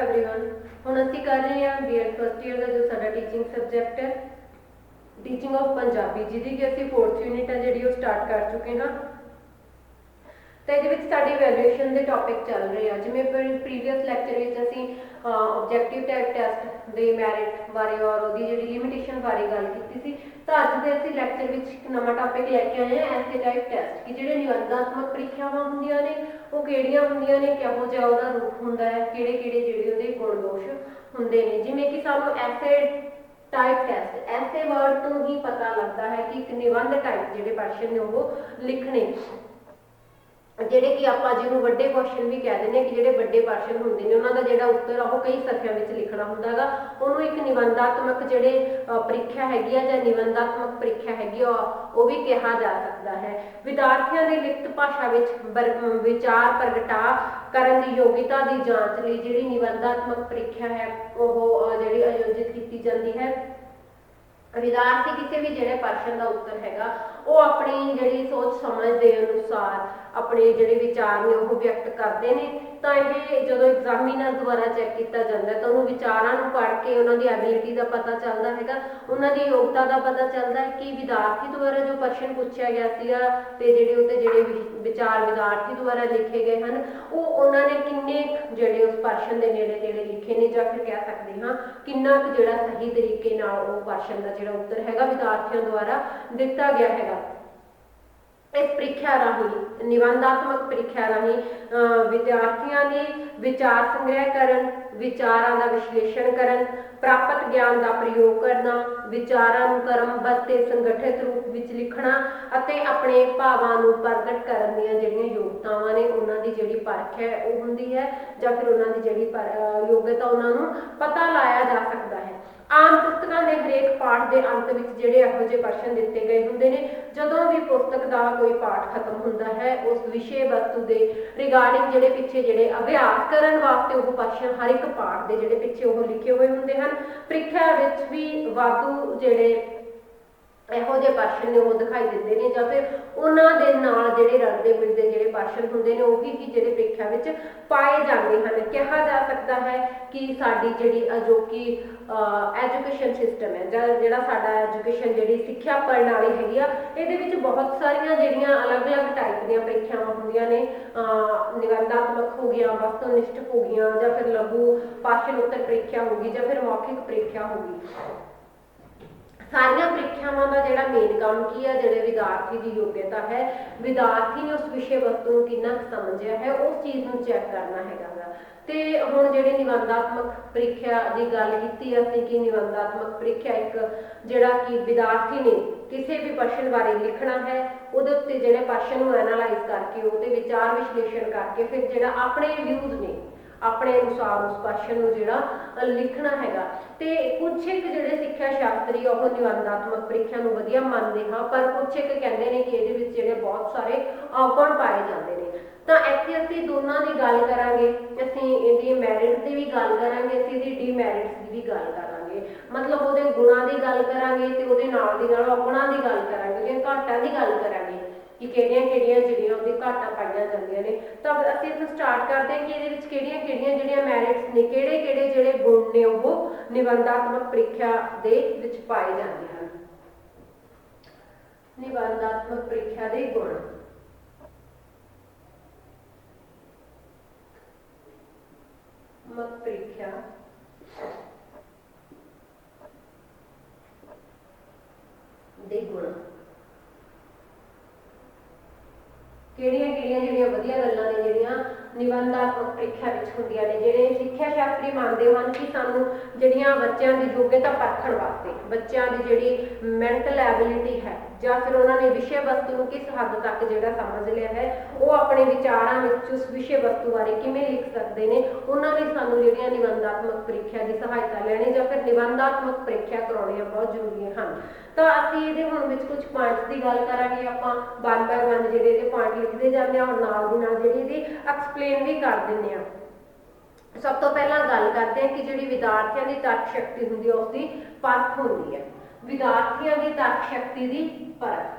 Everyone. ਹੁਣ ਅਸੀਂ ਕਰ ਰਹੇ ਹਾਂ ਬੀਐਡ ਫਸਟ ਈਅਰ ਦਾ ਜੋ ਸਾਡਾ ਟੀਚਿੰਗ ਸਬਜੈਕਟ ਹੈ ਟੀਚਿੰਗ ਆਫ ਪੰਜਾਬੀ, ਜਿਹਦੀ ਕਿ ਅਸੀਂ 4th ਯੂਨਿਟ ਹੈ ਜਿਹੜੀ ਉਹ ਸਟਾਰਟ ਕਰ ਚੁੱਕੇ ਹਾਂ। तो ये साड़ी वैल्यूएशन के टॉपिक चल रहे हैं। जिमें प्रीवियस लैक्चर असी ऑब्जैक्टिव टाइप टैसट के मैरिट बारे और वो जी लिमिटेशन बारे गल की। तो अज के असी लैक्चर में एक नवा टॉपिक लैके आए हैं ऐसे टाइप टैसट कि जो निबंधात्मक परीक्षावां होंदियां ने वो किहड़ियां होंदियां ने, किहो जिहा उहदा रूप हुंदा है, किहड़े-किहड़े जिहड़े उहदे गुण दोष हुंदे ने। जिमें कि सानूं ऐसे टाइप टैसट ऐसे वर्ड तो ही पता लगता है कि एक निबंध टाइप जिहड़े क्वेश्चन ने वो लिखने ਜਿਹੜੇ ਕਿ ਆਪਾਂ ਜਿਹਨੂੰ ਵੱਡੇ ਕੁਐਸਚਨ ਵੀ ਕਹਿ ਦਿੰਦੇ ਕਿ ਜਿਹੜੇ ਵੱਡੇ ਕੁਐਸਚਨ ਹੁੰਦੇ ਨੇ ਉਹਨਾਂ ਦਾ ਜਿਹੜਾ ਉੱਤਰ ਆ ਉਹ ਕਈ ਸਫ਼ਿਆਂ ਵਿੱਚ ਲਿਖਣਾ ਹੁੰਦਾ ਹੈਗਾ। ਉਹਨੂੰ ਇੱਕ ਨਿਬੰਧਾਤਮਕ ਜਿਹੜੇ ਪ੍ਰੀਖਿਆ ਹੈਗੀ ਆ ਜਾਂ ਨਿਬੰਧਾਤਮਕ ਪ੍ਰੀਖਿਆ ਹੈਗੀ ਆ ਉਹ ਵੀ ਕਿਹਾ ਜਾ ਸਕਦਾ ਹੈ। ਵਿਦਿਆਰਥੀਆਂ ਦੀ ਲਿਖਤ ਭਾਸ਼ਾ ਵਿੱਚ ਵਿਚਾਰ ਪ੍ਰਗਟਾ ਕਰਨ ਦੀ ਯੋਗਤਾ ਦੀ ਜਾਂਚ ਲਈ ਜਿਹੜੀ ਨਿਬੰਧਾਤਮਕ ਪ੍ਰੀਖਿਆ ਹੈ ਉਹ ਜਿਹੜੀ ਆਯੋਜਿਤ ਕੀਤੀ ਜਾਂਦੀ ਹੈ। विद्यार्थी किसी भी जोड़े प्रश्न का उत्तर हैगा वो अपनी जी सोच समझ के अनुसार अपने जोड़े विचार ने वो व्यक्त करते हैं। तो ये जो एग्जामिनर द्वारा चैक किया जाता है तो उन्होंने विचारों को पढ़ के उन्होंने एबिलिटी का पता चलता है, उन्होंने योग्यता का पता चलता है कि विद्यार्थी द्वारा जो प्रश्न पूछा गया तो जोड़े विचार विद्यार्थी द्वारा लिखे गए हैं वो उन्होंने किन्ने जोड़े उस प्रश्न के नेड़े तेड़े लिखे ने, या फिर कह सकते हाँ किन्ना जो सही तरीके वो प्रश्न का जो उत्तर है विद्यार्थियों द्वारा दिता गया है। इस प्रीख्या राही निबंधात्मक प्रीख्या राही विद्यार्थियों की विचार संग्रह करन, विचारों का विश्लेषण करन, प्राप्त ज्ञान का प्रयोग करना, विचारों को क्रमबद्ध ते संगठित रूप में लिखना अते अपने भावां नूं प्रगट करन दीयां जिहड़ियां योग्यतावां ने उन्हां दी जिहड़ी परख है वो हुंदी है, जां फिर उन्हां दी जिहड़ी योग्यता उन्हां नूं पता लाया जा सकता है। आम पुस्तकों के हरेक पाठ के अंत में जोड़े यहो जे प्रश्न दिते गए होंगे ने। जदों भी पुस्तक का कोई पाठ खत्म होता है उस विषय वस्तु के रिगार्डिंग जोड़े पिछे जोड़े अभ्यास करने वास्ते वो प्रश्न हर एक पाठ के जोड़े पिछे वो लिखे हुए होंगे हैं। प्रीख्या विच भी वाधू जोड़े ਇਹੋ ਜਿਹੇ प्रश्न ने वो दिखाई देते हैं, या फिर उन्होंने नाल जिहड़े रलते मिलते जिहड़े प्रश्न होंगे ने उही ही जिहड़े प्रीख्या विच पाए जाते हैं। कहा जा सकता है कि साडी जिहड़ी अजोकी एजुकेशन सिस्टम है जिहड़ा साडा एजुकेशन जिहड़ी सिक्ख्या प्रणाली हैगी आ इहदे विच बहुत सारियां जिहड़ियां अलग अलग टाइप दीयां प्रीख्यावां होंदियां ने। निबंधात्मक हो गया, वस्तुनिष्ठ हो गई, या फिर लघु प्रश्न उत्तर प्रीख्या होगी, या फिर मौखिक प्रीख्या होगी। सारिया प्रीख्यावां का जोड़ा मेन काम की है, जोड़े विद्यार्थी की योग्यता है, विद्यार्थी ने उस विषय वस्तु को कितना समझिया है उस चीज़ को चैक करना है। तो हुण जिहड़ी निबंधात्मक प्रीख्या की गल की असीं कि निबंधात्मक प्रीख्या एक जिहड़ा कि विद्यार्थी ने किसी भी प्रश्न बारे लिखना है, उहदे उत्ते जिहड़े प्रश्न को एनालाइज करके उहदे विचार विश्लेषण करके फिर जिहड़ा अपने व्यूज़ ने अपने अनुसार उस प्रश्न को जोड़ा लिखना हैगा। तो कुछ एक जोड़े सिक्ख्या शास्त्री वो निबंधात्मक प्रीख्या को वधिया मानते हाँ, पर कुछ एक कहते हैं कि ये बहुत सारे औगुण पाए जाते हैं। तो इत्थे असीं दोनों की गल करांगे, असीं इहदी मैरिट की भी गल करांगे, असीं इहदी डीमैरिट्स की भी गल करांगे, मतलब उहदे गुणां की गल करांगे ते उहदे नाल दी नाल औगुणां की गल करांगे, उहदीआं घाटां की गल करांगे कि किहड़ियां-किहड़ियां जिहड़ियां उहदी घाटां पाईआं जांदियां ने। तो असीं इत्थे स्टार्ट करते हैं कि इहदे विच किहड़ियां-किहड़ियां जिहड़ियां मैरिट्स ने, किहड़े-किहड़े जिहड़े गुण ने वो निबंधात्मक प्रीख्या दे विच पाए जांदे हन। निबंधात्मक प्रीख्या दे गुण मत प्रीख्या दे गुण किहड़ियां-किहड़ियां जिहड़ियां वधिया गल्लां ने जिहड़ियां निबंधात्मक प्रीख्या विच हुंदियां ने, जिहड़े सिक्ख्या शास्त्री मानते हैं कि सानूं जिहड़ियां बच्चों की योग्यता परखण वास्ते बच्चों की जिहड़ी मैंटल एबिलिटी है या फिर उन्होंने विषय वस्तु को किस हद तक जिहड़ा समझ लिया है वो अपने विचारों में उस विषय वस्तु बारे किवें लिख सकते हैं, उन्होंने सानूं जिहड़ियां निबंधात्मक प्रीख्या की सहायता लैनी या फिर निबंधात्मक प्रीख्या कराउणियां बहुत जरूरी हैं। तो असीं इहदे हुण विच कुछ पॉइंट्स की गल करांगे, आपां वन बाय वन जिहड़े इहदे पॉइंट लिखते जाते हैं और नाल दी नाल जिहड़ी इहदी एक्सप्लेन भी कर दिंदे आ। सब तो पहला गल करते हैं कि जिहड़ी विद्यार्थियों की तर्क शक्ति होंदी है उसकी परख होंदी है। विद्यार्थियों की तर्क शक्ति की परख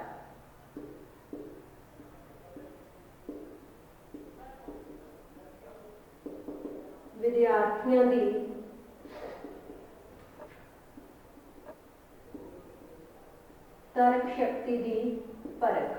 ਵਿਦਿਆਰਥੀਆਂ ਦੀ ਤਰਕ ਸ਼ਕਤੀ ਦੀ ਪਰਖ।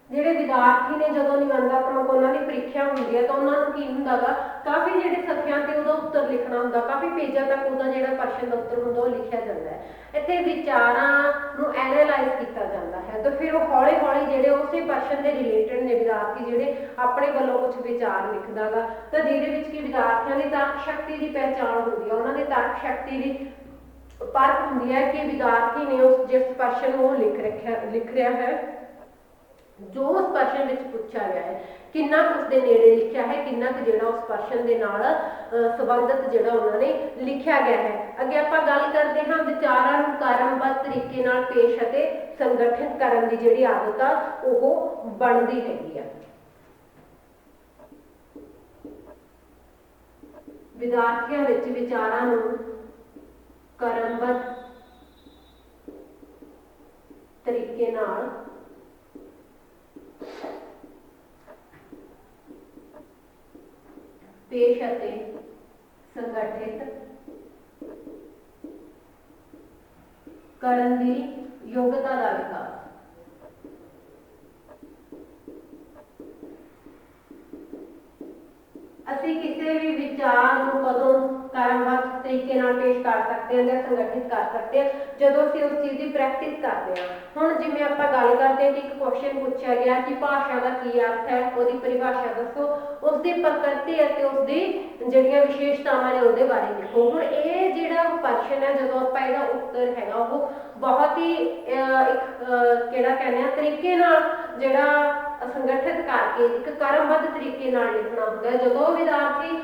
ਜਿਹੜੇ ਵਿਦਿਆਰਥੀ ਨੇ ਜਦੋਂ ਨਿਬੰਧਾਤਮਕ ਉਹਨਾਂ ਦੀ ਪ੍ਰੀਖਿਆ ਹੁੰਦੀ ਹੈ ਤਾਂ ਉਹਨਾਂ ਨੂੰ ਕੀ ਹੁੰਦਾ ਗਾ, ਕਾਫੀ ਜਿਹੜੇ ਸਫ਼ਿਆਂ ਤੇ ਉਹਦਾ ਉੱਤਰ ਲਿਖਣਾ ਹੁੰਦਾ, ਕਾਫੀ ਪੇਜਾਂ ਤੱਕ ਉਹਦਾ ਜਿਹੜਾ ਪ੍ਰਸ਼ਨ ਦਾ ਉੱਤਰ ਹੁੰਦਾ ਉਹ ਲਿਖਿਆ ਜਾਂਦਾ ਹੈ। ਇੱਥੇ ਵਿਚਾਰਾਂ ਨੂੰ ਐਨਾਲਾਈਜ਼ ਕੀਤਾ ਜਾਂਦਾ ਹੈ ਤਾਂ ਫਿਰ ਉਹ ਹੌਲੀ ਹੌਲੀ ਜਿਹੜੇ ਉਸੇ ਪ੍ਰਸ਼ਨ ਦੇ ਰਿਲੇਟਡ ਨੇ ਵਿਦਿਆਰਥੀ ਜਿਹੜੇ ਆਪਣੇ ਵੱਲੋਂ ਕੁਝ ਵਿਚਾਰ ਲਿਖਦਾ ਗਾ, ਤਾਂ ਜਿਹਦੇ ਵਿੱਚ ਕਿ ਵਿਦਿਆਰਥੀਆਂ ਦੀ ਤਰਕ ਸ਼ਕਤੀ ਦੀ ਪਹਿਚਾਣ ਹੁੰਦੀ ਹੈ, ਉਹਨਾਂ ਦੀ ਤਰਕ ਸ਼ਕਤੀ ਦੀ ਪਰਖ ਹੁੰਦੀ ਹੈ ਕਿ ਵਿਦਿਆਰਥੀ ਨੇ ਉਸ ਜਿਸ ਪ੍ਰਸ਼ਨ ਨੂੰ ਲਿਖ ਰਿਹਾ ਹੈ, ਜੋ ਉਸ ਪ੍ਰਸ਼ਨ ਵਿੱਚ ਪੁੱਛਿਆ ਗਿਆ ਹੈ, ਕਿੰਨਾ ਕੁ ਉਸਦੇ ਨੇੜੇ ਲਿਖਿਆ ਹੈ, ਕਿੰਨਾ ਕੁ ਜਿਹੜਾ ਉਸ ਪ੍ਰਸ਼ਨ ਦੇ ਨਾਲ ਸੰਬੰਧਿਤ ਜਿਹੜਾ ਉਹਨਾਂ ਨੇ ਲਿਖਿਆ ਗਿਆ ਹੈ। ਅੱਗੇ ਆਪਾਂ ਗੱਲ ਕਰਦੇ ਹਾਂ ਵਿਚਾਰਾਂ ਨੂੰ ਕਾਰਨਬੱਧ ਤਰੀਕੇ ਨਾਲ ਪੇਸ਼ ਅਤੇ ਸੰਗਠਿਤ ਕਰਨ ਦੀ ਜਿਹੜੀ ਆਦਤ ਆ ਉਹ ਬਣਦੀ ਹੈਗੀ ਆ। ਵਿਦਿਆਰਥੀਆਂ ਵਿੱਚ ਵਿਚਾਰਾਂ ਨੂੰ ਕਾਰਨਬੱਧ ਤਰੀਕੇ ਨਾਲ ਪੇਸ਼ ਅਤੇ ਸੰਗਠਿਤ ਕਰਨ ਦੀ ਯੋਗਤਾ ਦਾ ਵਿਕਾਸ। ਅਸੀਂ ਕਿਸੇ ਵੀ ਵਿਚਾਰ ਨੂੰ ਕਦੋਂ ਕਾਰਨਬੱਧ ਤਰੀਕੇ ਨਾਲ ਪੇਸ਼ ਕਰ ਸਕਦੇ ਹਾਂ ਜਾਂ ਸੰਗਠਿਤ ਕਰ ਸਕਦੇ ਹਾਂ, ਜਦੋਂ ਅਸੀਂ ਉਸ ਚੀਜ਼ ਦੀ ਪ੍ਰੈਕਟਿਸ ਕਰਦੇ ਹਾਂ। ਹੁਣ ਜਿਵੇਂ ਆਪਾਂ ਗੱਲ ਕਰਦੇ ਹਾਂ ਕਿ ਇੱਕ ਕੁਐਸਚਨ ਪੁੱਛਿਆ ਗਿਆ ਕਿ ਭਾਸ਼ਾ ਦਾ ਕੀ ਅਰਥ ਹੈ, ਉਹਦੀ ਪਰਿਭਾਸ਼ਾ ਦੱਸੋ, ਉਸਦੀ ਪ੍ਰਕਿਰਤੀ ਅਤੇ ਉਸਦੀ ਜਿਹੜੀਆਂ ਵਿਸ਼ੇਸ਼ਤਾਵਾਂ ਨੇ ਉਹਦੇ ਬਾਰੇ ਲਿਖੋ। ਹੁਣ ਇਹ ਜਿਹੜਾ ਪ੍ਰਸ਼ਨ ਹੈ, ਜਦੋਂ ਆਪਾਂ ਇਹਦਾ ਉੱਤਰ ਹੈਗਾ ਉਹ ਬਹੁਤ ਹੀ ਕਿਹੜਾ ਕਹਿੰਦੇ ਆ ਤਰੀਕੇ ਨਾਲ ਜਿਹੜਾ ਸੰਗਠਿਤ ਕਰਕੇ ਇੱਕ ਕਰਮਬੱਧ ਤਰੀਕੇ ਨਾਲ ਲਿਖਣਾ ਹੁੰਦਾ ਹੈ। ਜਦੋਂ ਵਿਦਿਆਰਥੀ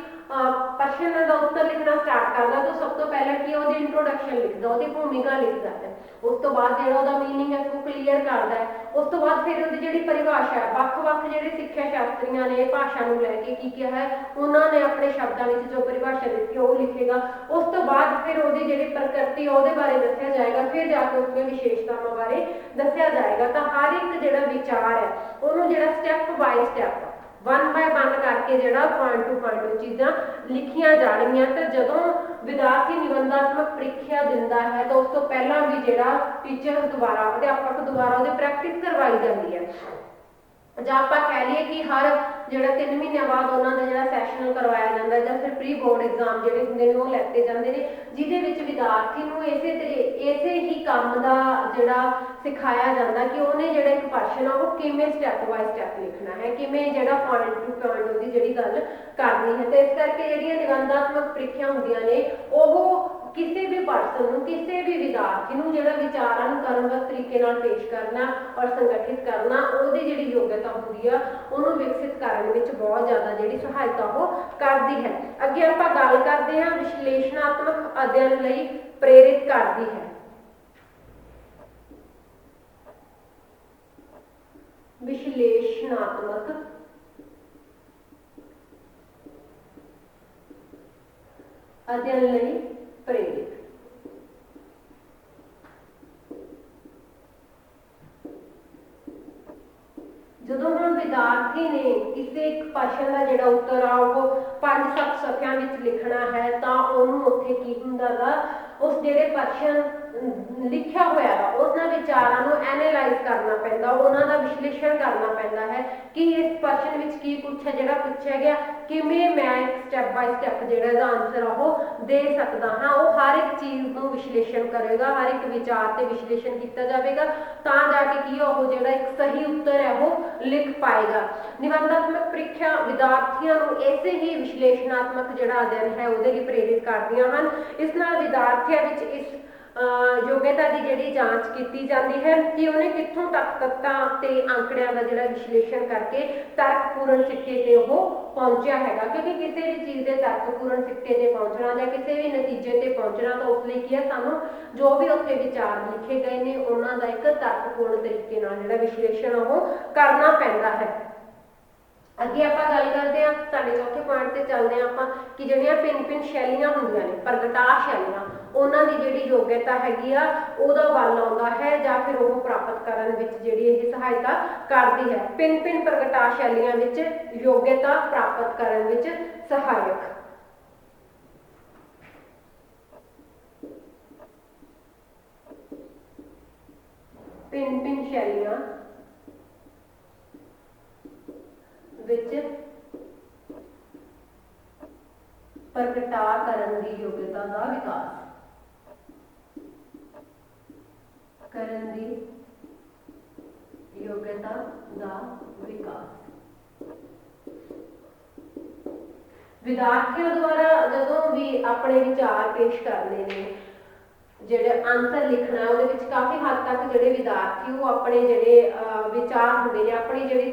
ਪ੍ਰਸ਼ਨ ਦਾ ਉੱਤਰ ਲਿਖਣਾ ਸਟਾਰਟ ਕਰਦਾ ਤਾਂ ਸਭ ਤੋਂ ਪਹਿਲਾਂ ਕੀ ਉਹਦੀ ਇੰਟਰੋਡਕਸ਼ਨ ਲਿਖਦਾ, ਉਹਦੀ ਭੂਮਿਕਾ ਲਿਖਦਾ ਹੈ। ਉਸ ਤੋਂ ਬਾਅਦ ਜਿਹੜਾ ਉਹਦਾ ਮੀਨਿੰਗ ਹੈ ਉਹ ਕਲੀਅਰ ਕਰਦਾ ਹੈ। ਉਸ ਤੋਂ ਬਾਅਦ ਫਿਰ ਉਹਦੀ ਜਿਹੜੀ ਪਰਿਭਾਸ਼ਾ ਹੈ, ਵੱਖ-ਵੱਖ ਜਿਹੜੇ ਸਿੱਖਿਆ ਸ਼ਾਸਤਰੀਆਂ ਨੇ ਭਾਸ਼ਾ ਨੂੰ ਲੈ ਕੇ ਕੀ ਕਿਹਾ ਹੈ, ਉਹਨਾਂ ਨੇ ਆਪਣੇ ਸ਼ਬਦਾਂ ਵਿੱਚ ਜੋ ਪਰਿਭਾਸ਼ਾ ਦਿੱਤੀ ਉਹ ਲਿਖੇਗਾ। ਉਸ ਤੋਂ ਬਾਅਦ ਫਿਰ ਉਹਦੀ ਜਿਹੜੀ ਪ੍ਰਕਿਰਤੀ ਉਹਦੇ ਬਾਰੇ ਦੱਸਿਆ ਜਾਏਗਾ, ਫਿਰ ਜਾ ਕੇ ਉਸਦੀਆਂ ਵਿਸ਼ੇਸ਼ਤਾਵਾਂ ਬਾਰੇ ਦੱਸਿਆ ਜਾਏਗਾ। ਤਾਂ ਹਰ ਇੱਕ ਜਿਹੜਾ ਵਿਚਾਰ ਹੈ ਉਹਨੂੰ ਜਿਹੜਾ ਸਟੈਪ ਬਾਈ ਸਟੈਪ 1 by 1 ਕਰਕੇ ਜਿਹੜਾ ਪੁਆਇੰਟ ਟੂ ਪੁਆਇੰਟ ਉਹ ਚੀਜ਼ਾਂ ਲਿਖੀਆਂ ਜਾਣਗੀਆਂ। ਤਾਂ ਜਦੋਂ ਵਿਦਿਆਰਥੀ ਨਿਬੰਧਾਤਮਕ ਪ੍ਰੀਖਿਆ ਦਿੰਦਾ ਹੈ ਤਾਂ ਉਸ ਤੋਂ ਪਹਿਲਾਂ ਵੀ ਜਿਹੜਾ ਟੀਚਰ ਦੁਆਰਾ ਅਧਿਆਪਕ ਦੁਆਰਾ ਉਹਦੀ ਪ੍ਰੈਕਟਿਸ ਕਰਵਾਈ ਜਾਂਦੀ ਹੈ। ਜਾਂ ਆਪਾਂ ਕਹਿ ਲਈਏ ਕਿ ਹਰ ਜਿਹੜਾ 3 ਮਹੀਨਿਆਂ ਬਾਅਦ ਉਹਨਾਂ ਦਾ ਜਿਹੜਾ ਸੈਸ਼ਨ ਕਰਵਾਇਆ ਜਾਂਦਾ ਜਾਂ ਫਿਰ ਪ੍ਰੀ ਬੋਰਡ ਐਗਜ਼ਾਮ ਜਿਹੜੇ ਹੁੰਦੇ ਨੇ ਉਹ ਲੈਤੇ ਜਾਂਦੇ ਨੇ, ਜਿਹਦੇ ਵਿੱਚ ਵਿਦਿਆਰਥੀ ਨੂੰ ਇਸੇ ਹੀ ਕੰਮ ਦਾ ਜਿਹੜਾ ਸਿਖਾਇਆ ਜਾਂਦਾ ਕਿ ਉਹਨੇ ਜਿਹੜਾ ਇੱਕ ਪ੍ਰਸ਼ਨ ਆ ਉਹ ਕਿਵੇਂ ਸਟੈਪ ਬਾਈ ਸਟੈਪ ਲਿਖਣਾ ਹੈ, ਕਿਵੇਂ ਜਿਹੜਾ ਪੁਆਇੰਟ ਟੂ ਪੁਆਇੰਟ ਉਹਦੀ ਜਿਹੜੀ ਗੱਲ ਕਰਨੀ ਹੈ। ਤੇ ਇਸ ਕਰਕੇ ਜਿਹੜੀਆਂ ਨਿਬੰਧਾਤਮਕ ਪ੍ਰੀਖਿਆ ਹੁੰਦੀਆਂ ਨੇ ਉਹ ਕਿਸੇ ਵੀ ਪਰਸਨ ਨੂੰ, ਕਿਸੇ ਵੀ ਵਿਦਿਆਰਥੀ ਨੂੰ ਜਿਹੜਾ ਵਿਚਾਰਾਂ ਨੂੰ ਕਰਮਬੱਧ ਤਰੀਕੇ ਨਾਲ ਪੇਸ਼ ਕਰਨਾ ਔਰ ਸੰਗਠਿਤ ਕਰਨਾ, ਉਹਦੀ ਜਿਹੜੀ ਯੋਗਤਾ ਹੁੰਦੀ ਆ ਉਹਨੂੰ ਵਿਕਸਿਤ ਕਰਨ ਵਿੱਚ ਬਹੁਤ ਜ਼ਿਆਦਾ ਜਿਹੜੀ ਸਹਾਇਤਾ ਉਹ ਕਰਦੀ ਹੈ। ਅੱਗੇ ਆਪਾਂ ਗੱਲ ਕਰਦੇ ਹਾਂ ਵਿਸ਼ਲੇਸ਼ਣਾਤਮਕ ਅਧਿਐਨ ਲਈ ਪ੍ਰੇਰਿਤ ਕਰਦੀ ਹੈ। ਵਿਸ਼ਲੇਸ਼ਣਾਤਮਕ ਅਧਿਐਨ ਲਈ ਪ੍ਰੇਰਿਤ। ਜਦੋਂ ਹੁਣ ਵਿਦਿਆਰਥੀ ਨੇ ਕਿਸੇ ਇੱਕ ਪ੍ਰਸ਼ਨ ਦਾ ਜਿਹੜਾ ਉੱਤਰ ਆ ਉਹ 5-7 ਸਫ਼ਿਆਂ ਵਿੱਚ ਲਿਖਣਾ ਹੈ ਤਾਂ ਉਹਨੂੰ ਉੱਥੇ ਕੀ ਹੁੰਦਾ ਗਾ, ਉਸ ਜਿਹੜੇ ਪ੍ਰਸ਼ਨ ਲਿਖਿਆ ਹੋਇਆ ਵਾ ਉਹਨਾਂ ਵਿਚਾਰਾਂ ਨੂੰ ਐਨਾਲਾਈਜ਼ ਕਰਨਾ ਪੈਂਦਾ, ਉਹਨਾਂ ਦਾ ਵਿਸ਼ਲੇਸ਼ਣ ਕਰਨਾ ਪੈਂਦਾ ਹੈ ਕਿ ਇਸ ਪ੍ਰਸ਼ਨ ਵਿੱਚ ਕੀ ਕੁਛ ਹੈ ਜਿਹੜਾ ਪੁੱਛਿਆ ਗਿਆ, ਕਿਵੇਂ ਮੈਂ ਇੱਕ ਸਟੈਪ ਬਾਈ ਸਟੈਪ ਜਿਹੜਾ ਇਹਦਾ ਆਨਸਰ ਉਹ ਦੇ ਸਕਦਾ ਹਾਂ। ਉਹ ਹਰ ਇੱਕ ਚੀਜ਼ ਨੂੰ ਵਿਸ਼ਲੇਸ਼ਣ ਕਰੇਗਾ, ਹਰ ਇੱਕ ਵਿਚਾਰ ਤੇ ਵਿਸ਼ਲੇਸ਼ਣ ਕੀਤਾ ਜਾਵੇਗਾ ਤਾਂ ਜਾ ਕੇ ਕੀ ਉਹ ਜਿਹੜਾ ਇੱਕ ਸਹੀ ਉੱਤਰ ਹੈ ਉਹ ਲਿਖ ਪਾਏਗਾ। ਨਿਬੰਧਾਤਮਕ ਪ੍ਰੀਖਿਆ ਵਿਦਿਆਰਥੀਆਂ ਨੂੰ ਇਸੇ ਹੀ ਵਿਸ਼ਲੇਸ਼ਣਾਤਮਕ ਜਿਹੜਾ ਅਧਿਐਨ ਹੈ ਉਹਦੇ ਲਈ ਪ੍ਰੇਰਿਤ ਕਰਦੀਆਂ ਹਨ। ਇਸ ਨਾਲ ਵਿਦਿਆਰਥੀਆਂ ਵਿੱਚ ਇਸ ਯੋਗਤਾ ਦੀ ਜਿਹੜੀ ਜਾਂਚ ਕੀਤੀ ਜਾਂਦੀ ਹੈ ਕਿ ਉਹਨੇ ਕਿੱਥੋਂ ਤੱਕ ਤੱਤਾਂ ਤੇ ਅੰਕੜਿਆਂ ਦਾ ਜਿਹੜਾ ਵਿਸ਼ਲੇਸ਼ਣ ਕਰਕੇ ਤਰਕਪੂਰਨ ਸਿੱਟੇ ਤੇ ਉਹ ਪਹੁੰਚਿਆ ਹੈਗਾ। ਕਿਉਂਕਿ ਕਿਸੇ ਵੀ ਚੀਜ਼ ਦੇ ਤਰਕਪੂਰਨ ਸਿੱਟੇ ਤੇ ਪਹੁੰਚਣਾ ਜਾਂ ਕਿਸੇ ਵੀ ਨਤੀਜੇ ਤੇ ਪਹੁੰਚਣਾ ਤਾਂ ਉਸ ਲਈ ਕੀ ਹੈ, ਸਾਨੂੰ ਜੋ ਵੀ ਉੱਥੇ ਵਿਚਾਰ ਲਿਖੇ ਗਏ ਨੇ ਉਹਨਾਂ ਦਾ ਇੱਕ ਤਰਕਪੂਰਨ ਤਰੀਕੇ ਨਾਲ ਜਿਹੜਾ ਵਿਸ਼ਲੇਸ਼ਣ ਉਹ ਕਰਨਾ ਪੈਂਦਾ ਹੈ। ਅੱਗੇ ਆਪਾਂ ਗੱਲ ਕਰਦੇ ਹਾਂ ਸਾਡੇ ਸਾਡੇ चौथे पॉइंट ते चलते हैं आपां कि जिहड़ियां भिन्न-भिन्न शैलियां हुंदियां ने प्रगटा शैलियां ਉਹਨਾਂ ਦੀ ਜਿਹੜੀ ਯੋਗਤਾ ਹੈਗੀ ਆ ਉਹਦਾ ਵੱਲ ਆਉਂਦਾ ਹੈ ਜਾਂ ਫਿਰ ਉਹ ਪ੍ਰਾਪਤ ਕਰਨ ਵਿੱਚ ਜਿਹੜੀ ਇਹ ਸਹਾਇਤਾ ਕਰਦੀ ਹੈ। ਭਿੰਨ-ਭਿੰਨ ਪ੍ਰਗਟਾ ਸ਼ੈਲੀਆਂ ਵਿੱਚ ਯੋਗਤਾ ਪ੍ਰਾਪਤ ਕਰਨ ਵਿੱਚ ਸਹਾਇਕ। ਭਿੰਨ-ਭਿੰਨ ਸ਼ੈਲੀਆਂ ਵਿੱਚ ਪ੍ਰਗਟਾ ਕਰਨ ਦੀ ਯੋਗਤਾ ਦਾ ਵਿਕਾਸ ਕਰਨ ਦੀ ਯੋਗਤਾ ਦਾ ਵਿਕਾਸ। ਵਿਦਿਆਰਥੀਆਂ ਦੁਆਰਾ ਜਦੋਂ ਵੀ ਆਪਣੇ ਵਿਚਾਰ ਪੇਸ਼ ਕਰਨੇ ਨੇ ਜਿਹੜੇ ਆਨਸਰ ਲਿਖਣਾ ਉਹਦੇ ਵਿੱਚ ਕਾਫੀ ਹੱਦ ਤੱਕ ਜਿਹੜੇ ਵਿਦਿਆਰਥੀ ਉਹ ਆਪਣੇ ਜਿਹੜੇ ਵਿਚਾਰ ਹੁੰਦੇ ਨੇ ਆਪਣੀ ਜਿਹੜੀ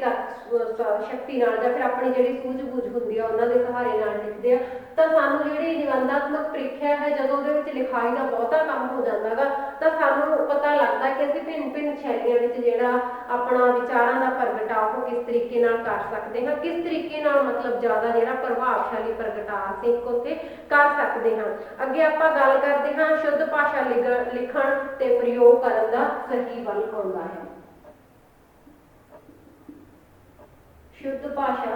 ਸ਼ਕਤੀ ਨਾਲ ਜਾਂ ਫਿਰ ਆਪਣੀ ਜਿਹੜੀ ਸੂਝ-ਬੂਝ ਹੁੰਦੀ ਆ ਉਹਨਾਂ ਦੇ ਸਹਾਰੇ ਨਾਲ ਲਿਖਦੇ ਆ ਤਾਂ ਸਾਨੂੰ ਜਿਹੜੀ ਨਿਬੰਧਾਤਮਕ ਪ੍ਰੀਖਿਆ ਹੈ ਜਦੋਂ ਉਹਦੇ ਵਿੱਚ ਲਿਖਾਈ ਦਾ ਬਹੁਤਾ ਕੰਮ ਹੋ ਜਾਂਦਾ ਗਾ ਤਾਂ ਸਾਨੂੰ ਪਤਾ ਲੱਗਦਾ ਕਿ ਅਸੀਂ ਭਿੰਨ-ਭਿੰਨ ਸ਼ੈਲੀਆਂ ਵਿੱਚ ਜਿਹੜਾ ਆਪਣਾ ਵਿਚਾਰਾਂ ਦਾ ਪ੍ਰਗਟਾਅ ਉਹ ਕਿਸ ਤਰੀਕੇ ਨਾਲ ਕਰ ਸਕਦੇ ਹਾਂ, ਕਿਸ ਤਰੀਕੇ ਨਾਲ ਮਤਲਬ ਜ਼ਿਆਦਾ ਜਿਹੜਾ ਪ੍ਰਭਾਵਸ਼ਾਲੀ ਪ੍ਰਗਟਾਅ ਅਸੀਂ ਉੱਥੇ ਕਰ ਸਕਦੇ ਹਾਂ। ਅੱਗੇ ਆਪਾਂ ਗੱਲ ਕਰਦੇ ਹਾਂ ਸ਼ੁੱਧ ਭਾਸ਼ਾ ਲਿਖਣ ਤੇ ਪ੍ਰਯੋਗ ਕਰਨ ਦਾ ਸਹੀ ਵੱਲ ਆਉਂਦਾ ਹੈ। ਸ਼ੁੱਧ ਭਾਸ਼ਾ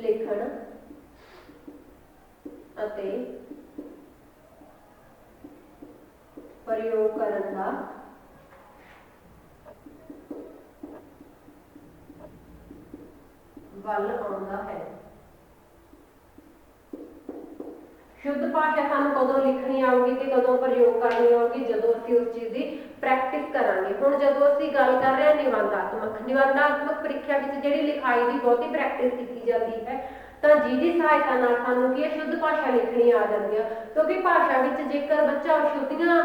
ਲਿਖਣ ਅਤੇ ਪ੍ਰਯੋਗ ਕਰਨ ਦਾ ਵੱਲ ਆਉਂਦਾ ਹੈ। शुद्ध भाषा सानू कदों लिखनी आऊगी कि कदों प्रयोग करनी आऊगी जदों असीं उस चीज़ की प्रैक्टिस करांगे। हुण जदों असीं गल कर रहे हैं निबंधात्मक परीक्षा विच जिहड़ी लिखाई की बहुती प्रैक्टिस की जाती है तो जिहदी सहायता नाल सानू की शुद्ध भाषा लिखनी आ जाती है क्योंकि भाषा विच जेकर बच्चा अशुद्धियां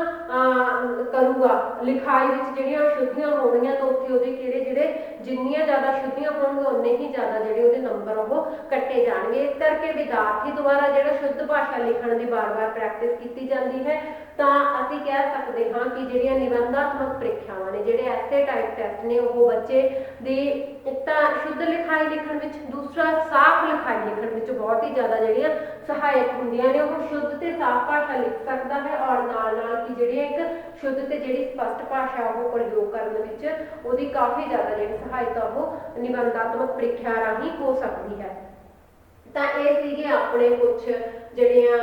करूगा लिखाई विच जिहड़ियां अशुद्धियां होणगीਆਂ तो उत्थे उहदे किहड़े जिहड़े जिन्नियां ज़्यादा अशुद्धियां होणगे उन्ने ही ज़्यादा जिहड़े उहदे नंबर वो कट्टे जाणगे। इस करके विद्यार्थी द्वारा जिहड़ा शुद्ध भाषा लिखण दी बार-बार प्रैक्टिस की जाती है तो असीं कह सकते हाँ कि जिहड़ियां निबंधात्मक परीक्षावां ने जिहड़े ऐसे टाइप टैसट ने वो बच्चे दी एक तां शुद्ध लिखाई लिखण विच दूसरा साफ लिखाई लिखण विच बहुत ही ज़्यादा जिहड़ियां सहायक हुंदियां ने। वो शुद्ध ते साफ भाषा लिख सकता है और नाल-नाल की जिहड़ी एक शुद्ध ते जिहड़ी स्पष्ट भाषा वो प्रयोग करन विच उहदी काफ़ी ज़्यादा जिहड़ी सहायता वो निबंधात्मक परीक्षा राही हो सकती है। तो ये सीगे अपने कुछ जिहड़ियां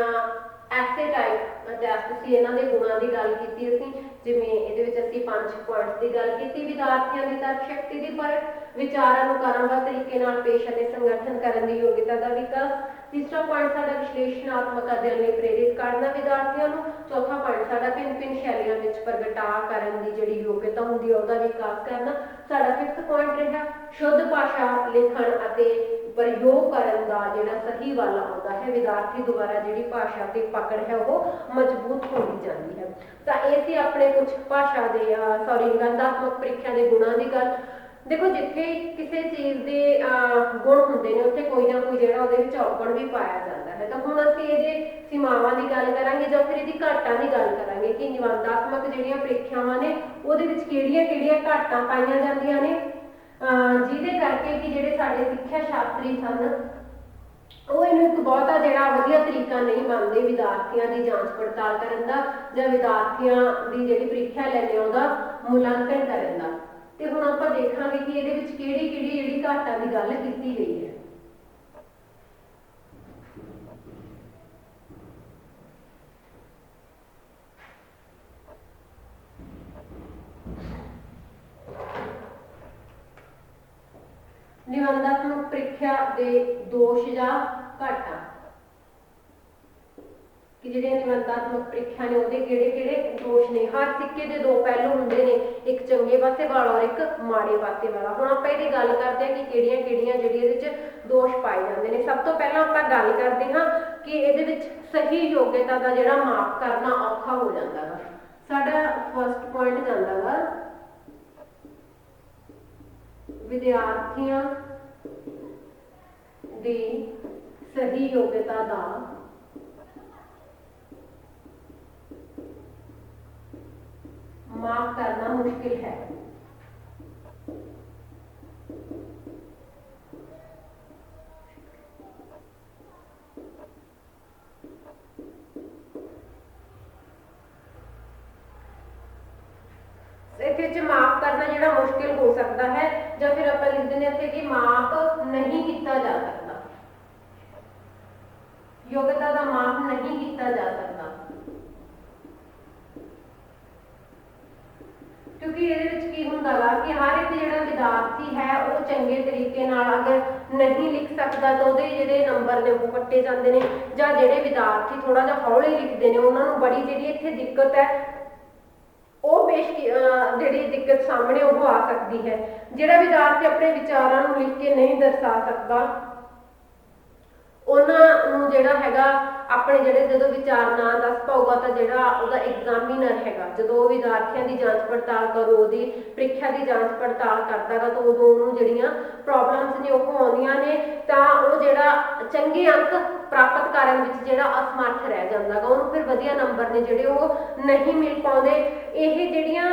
ऐसे टाइप टैसट सी इन्हां दे गुणां दी गल कीती असीं जिवें इहदे विच असीं 5 पॉइंट्स की गल कीती विद्यार्थियों की तर्क शक्ति की परख, विचारां नूं कारनबद्ध तरीके नाल पेश अते संगठन करन दी योग्यता का विकास। तीसरा पॉइंट साडा विश्लेषणात्मक अध्ययन लई प्रेरित करना विद्यार्थियों नूं। चौथा पॉइंट साडा भिन्न-भिन्न शैलियां विच प्रगटा करन दी जिहड़ी योग्यता हुंदी है उहदा विकास करना। साडा 5th पॉइंट रहा शुद्ध भाषा लिखण अते प्रयोग करन दा जिहड़ा सही वाला आउंदा है विद्यार्थी द्वारा जिहड़ी भाषा ते पकड़ है वो मजबूत होती जाती है। तो ये सी अपने कुछ भाषा दे निबंधात्मक परीक्षा के गुणां की गल। देखो जिथे किसी चीज़ के गुण होंगे ने उत्थे कोई ना कोई जिहड़ा उहदे विच औगण भी पाया जाता है। तो हुण असीं इहदे सीमावां की गल करांगे जां फिर इहदी घाटां की गल करांगे कि निबंधात्मक जिहड़ियां परीक्षावां ने उहदे विच किहड़ियां-किहड़ियां घाटां पाईयां जांदियां ने जिहदे करके कि जिहड़े साडे सिੱਖਿਆ शास्त्री सन ਉਹ ਇਹਨੂੰ ਇੱਕ ਬਹੁਤਾ ਜਿਹੜਾ ਵਧੀਆ ਤਰੀਕਾ ਨਹੀਂ ਮੰਨਦੇ ਵਿਦਿਆਰਥੀਆਂ ਦੀ ਜਾਂਚ ਪੜਤਾਲ ਕਰਨ ਦਾ ਜਾਂ ਵਿਦਿਆਰਥੀਆਂ ਦੀ ਜਿਹੜੀ ਪ੍ਰੀਖਿਆ ਲੈਣੇ ਉਹਦਾ ਮੁਲਾਂਕਣ ਕਰਨ ਦਾ। ਤੇ ਹੁਣ ਆਪਾਂ ਦੇਖਾਂਗੇ ਕਿ ਇਹਦੇ ਵਿੱਚ ਕਿਹੜੀ-ਕਿਹੜੀ ਜਿਹੜੀ ਘਾਟਾਂ ਦੀ ਗੱਲ ਕੀਤੀ ਗਈ ਹੈ। निबंधात्मक परीक्षा के दोष या घाटा कि जिहड़े निबंधात्मक परीक्षा ने उहदे किहड़े-किहड़े दोष ने। हर सिक्के के दो पहलू हुंदे ने, एक चंगे पासे वाला और एक माड़े पासे वाला। हुण आपां इहदी गल करदे हां कि किहड़ियां-किहड़ियां जिहड़ी इहदे विच दोष पाए जांदे ने। सब तो पहलां आपां गल करदे हां कि इहदे विच सही योग्यता का जिहड़ा माप करना औखा हो जांदा वा। साडा फर्स्ट पॉइंट जांदा वा विद्यार्थियों की सही योग्यता का माप करना मुश्किल है। ਕਰਨਾ ਜਿਹੜਾ ਮੁਸ਼ਕਿਲ ਹੋ ਸਕਦਾ ਹੈ, ਜਾਂ ਫਿਰ ਆਪਾਂ ਲਿਖ ਦਿੰਦੇ ਇੱਥੇ ਕਿ ਮਾਪ ਨਹੀਂ ਕੀਤਾ ਜਾ ਸਕਦਾ, ਯੋਗਤਾ ਦਾ ਮਾਪ ਨਹੀਂ ਕੀਤਾ ਜਾ ਸਕਦਾ। ਕਿਉਂਕਿ ਇਹਦੇ ਵਿੱਚ ਕੀ ਹੁੰਦਾ ਗਾ ਕਿ ਹਰ ਇੱਕ ਜਿਹੜਾ ਵਿਦਿਆਰਥੀ ਹੈ ਉਹ ਚੰਗੇ ਤਰੀਕੇ ਨਾਲ ਅਗਰ ਨਹੀਂ ਲਿਖ ਸਕਦਾ ਤਾਂ ਉਹਦੇ ਜਿਹੜੇ ਨੰਬਰ ਨੇ ਉਹ ਕੱਟੇ ਜਾਂਦੇ ਨੇ, ਜਾਂ ਜਿਹੜੇ ਵਿਦਿਆਰਥੀ ਥੋੜਾ ਜਿਹਾ ਹੌਲੀ ਲਿਖਦੇ ਨੇ ਉਹਨਾਂ ਨੂੰ ਬੜੀ ਜਿਹੜੀ ਇੱਥੇ ਦਿੱਕਤ ਹੈ ਉਹ ਜਿਹੜੀ ਦਿੱਕਤ ਸਾਹਮਣੇ ਉਹ ਆ ਸਕਦੀ ਹੈ। ਜਿਹੜਾ ਵਿਦਿਆਰਥੀ ਆਪਣੇ ਵਿਚਾਰਾਂ ਨੂੰ ਲਿਖ ਕੇ ਨਹੀਂ ਦਰਸਾ ਸਕਦਾ ਉਹਨਾਂ ਨੂੰ ਜਿਹੜਾ ਹੈਗਾ ਆਪਣੇ ਜਿਹੜੇ ਜਦੋਂ ਵਿਚਾਰ ਨਾ ਦੱਸ ਪਾਊਗਾ ਤਾਂ ਜਿਹੜਾ ਉਹਦਾ ਐਗਜ਼ਾਮੀਨਰ ਹੈਗਾ ਜਦੋਂ ਉਹ ਵਿਦਿਆਰਥੀਆਂ ਦੀ ਜਾਂਚ ਪੜਤਾਲ ਕਰੂ, ਉਹਦੀ ਪ੍ਰੀਖਿਆ ਦੀ ਜਾਂਚ ਪੜਤਾਲ ਕਰਦਾਗਾ ਤਾਂ ਉਦੋਂ ਉਹਨੂੰ ਜਿਹੜੀਆਂ ਪ੍ਰੋਬਲਮਸ ਨੇ ਉਹ ਆਉਂਦੀਆਂ ਨੇ, ਤਾਂ ਉਹ ਜਿਹੜਾ ਚੰਗੇ ਅੰਕ ਪ੍ਰਾਪਤ ਕਰਨ ਵਿੱਚ ਜਿਹੜਾ ਅਸਮਰਥ ਰਹਿ ਜਾਂਦਾਗਾ, ਉਹਨੂੰ ਫਿਰ ਵਧੀਆ ਨੰਬਰ ਨੇ ਜਿਹੜੇ ਉਹ ਨਹੀਂ ਮਿਲ ਪਾਉਂਦੇ। ਇਹ ਜਿਹੜੀਆਂ